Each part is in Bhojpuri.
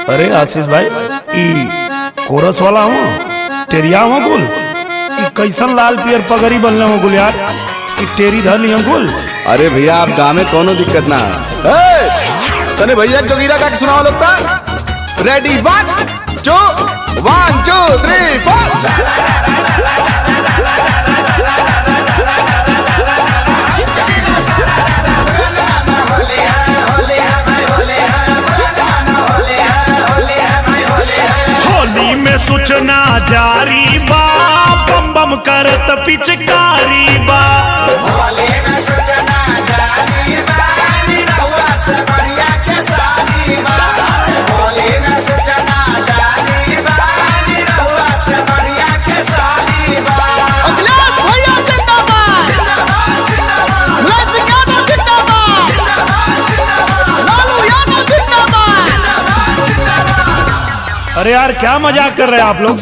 अरे आशीष भाई ई कोरस वाला हूँ टेरिया हूँ गुल ई कैसन लाल पियर पगड़ी बनले हूँ गुल यार ई टेरी धर ली गुल। अरे भैया आप गाँव में कोनो दिक्कत ना है। तने भैया जोगीरा का सुनाओ लोग ता रेडी 1 2 3 4 होली में सूचना जारी बा बम बम करत पिचकारी बा। होली में सूचना जारी बा निरहुआ से बढ़िया के साली बा। होली में सूचना जारी बा निरहुआ से बढ़िया के साली बा। अखिलेश भैया जिंदाबाद, जिंदाबाद जिंदाबाद लालू यादव जिंदाबाद, जिंदाबाद लालू यादव जिंदाबाद। जिंदाबाद जिंदाबाद। अरे यार क्या मजाक कर रहे हैं आप लोग?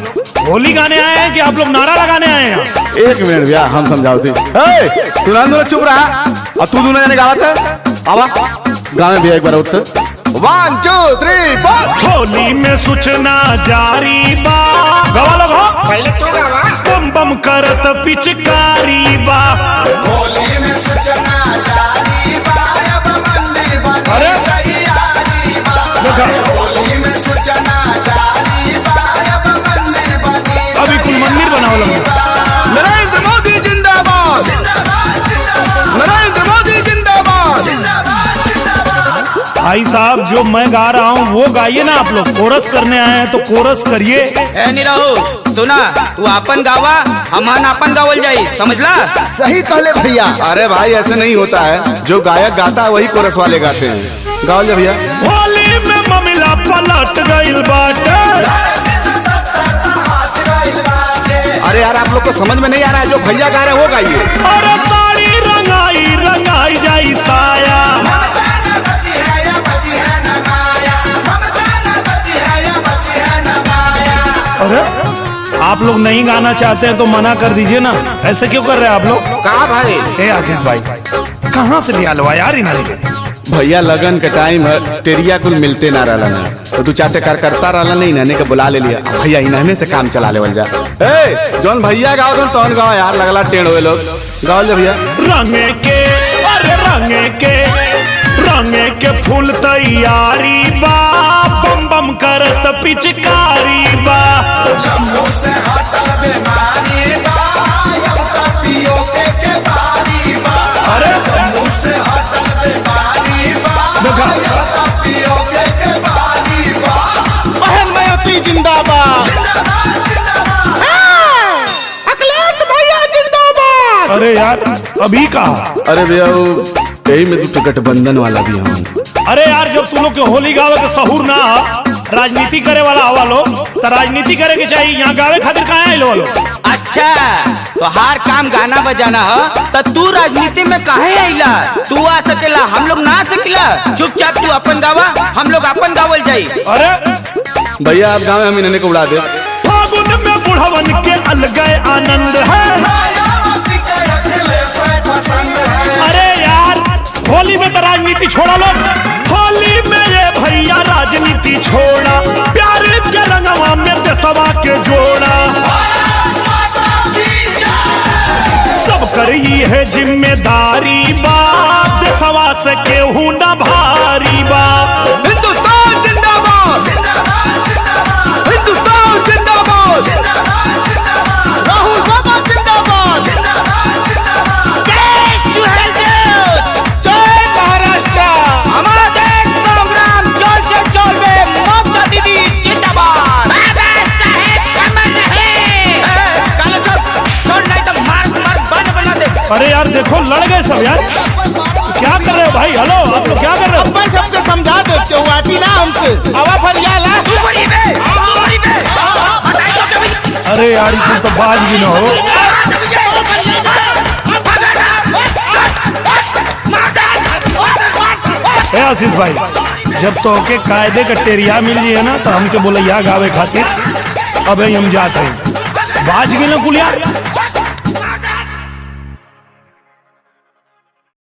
होली गाने आए हैं कि आप लोग नारा लगाने आए हैं? एक मिनट भैया हम समझाओ थे। तू दोनों चुप रहा और तू दोनों जाने गावत है आवा गाँव में भैया एक बार उठ 1 2 3 4 होली में सूचना जारी बा गवा लोग हो पहले तू गावा। बम बम करत पिचकारी बा। होली में सूचना जारी बा अब मंदिर बन अरे! तैयारी बा। देखा होली में सूचना जारी बा अब मंदिर बनी अभी कुल मंदिर बनाओ लोग। नरेंद्र मोदी जिंदाबाद, जिंदाबाद जिंदाबाद नरेंद्र मोदी जिंदाबाद। जिंदाबाद जिंदाबाद। भाई साहब जो मैं गा रहा हूँ वो गाइए ना, आप लोग कोरस करने आए हैं तो कोरस करिए। ए निरहु सुना तू आपन गावा हमन आपन गावल जाई समझला। सही कहले भैया। अरे भाई ऐसे नहीं होता है, जो गायक गाता है वही कोरस वाले गाते हैं। गाओ जा भैया। होली में ममिला पलट गइल बाटे। अरे यार आप लोग को समझ में नहीं आ रहा है, जो भैया गा रहे हैं वो गाइए। अरे साड़ी रंगाई रंगाई जाई साया। ममता न बची है या बची है न माया। ममता न बची है या बची है न माया। अरे आप लोग नहीं गाना चाहते हैं तो मना कर दीजिए ना, ऐसे क्यों कर रहे हैं आप लोग? कहा भाई ए आशीष भाई कहाँ से लिया लो यार इन्हें? भैया लगन के टाइम है टेरिया कुल मिलते ना रहला ना, तो तू चाहते कर करता रहला नहीं, इन्हने के बुला ले लिया भैया इन्हने से काम चला लेवल जा। ए जौन भैया गाओ तो तौन गाओ यार, लगला टेढ़ हुए लोग। गाओ जा भैया। रंगे के अरे रंगे के फूल तैयारी बा बम बम करत पिचकारी बा। जम्मू से हटल बीमारी बा अब तक पियो के बारी बा। अरे जम्मू से हटल बीमारी बा देखा अब तक पियो के बारी बा। बहन मयती जिंदाबाद। जिंदाबाद जिंदाबाद। अखिलेश भैया जिंदाबाद। अरे यार अभी कहा। अरे भैया वो यही में तू गठबंधन वाला भी हम। अरे यार जब तू लोग के होली गावे के सहूर ना राजनीति करे वाला हवा लो तो राजनीति करे के चाहिए, यहाँ गावे खातिर कहाँ आए लो? अच्छा तो हर काम गाना बजाना है तो तू राजनीति में काहे आइला? तू आ सकेला हम लोग ना आ सकेला। चुपचाप तू अपन गावा हम लोग अपन गावल जाई। अरे भैया आप गाँव में हम इन्हने को उड़ा दे। फागुन में बुढ़वन के अलग आनंद है। मायावती के अखिलेश पसंद है। अरे यार होली में तो राजनीति छोड़ा लो, होली में ये भैया राजनीति छोड़ा, प्यार के रंगवा में देशवा के जोड़ा। सब करी है जिम्मेदारी बा देशवा से केहू न भारी बा। हिंदुस्तान जिंदाबाद, जिंदाबाद जिंदाबाद। हिंदुस्तान जिंदाबाद। जिंदाबाद जिंदाबाद। राहुल बाबा जिंदाबाद। जिंदाबाद जिंदाबाद। जय सुहेलदेव, जय महाराष्ट्र, हमारा देश प्रोग्राम चल चल चल बे ममता दीदी जिंदाबाद। बाबा साहेब कमल रहे। काला चल नहीं तो मार मार बना दे। अरे यार देखो लड़ गए सब यार, क्या कर रहे हो भाई? हेलो आप लोग क्या कर रहे हो? मैं सबके समझा देते हूँ, आती ना हमसे हवा फरियाला। तू बड़ी बे बताई तो कभी। अरे यार तुम तो बाज भी न हो। ए आशीष भाई जब तो के कायदे का टेरिया मिल जी है ना तो हमके बोले यहाँ गावे खातिर, अब हम जाते हैं बाज गिन कुलिया।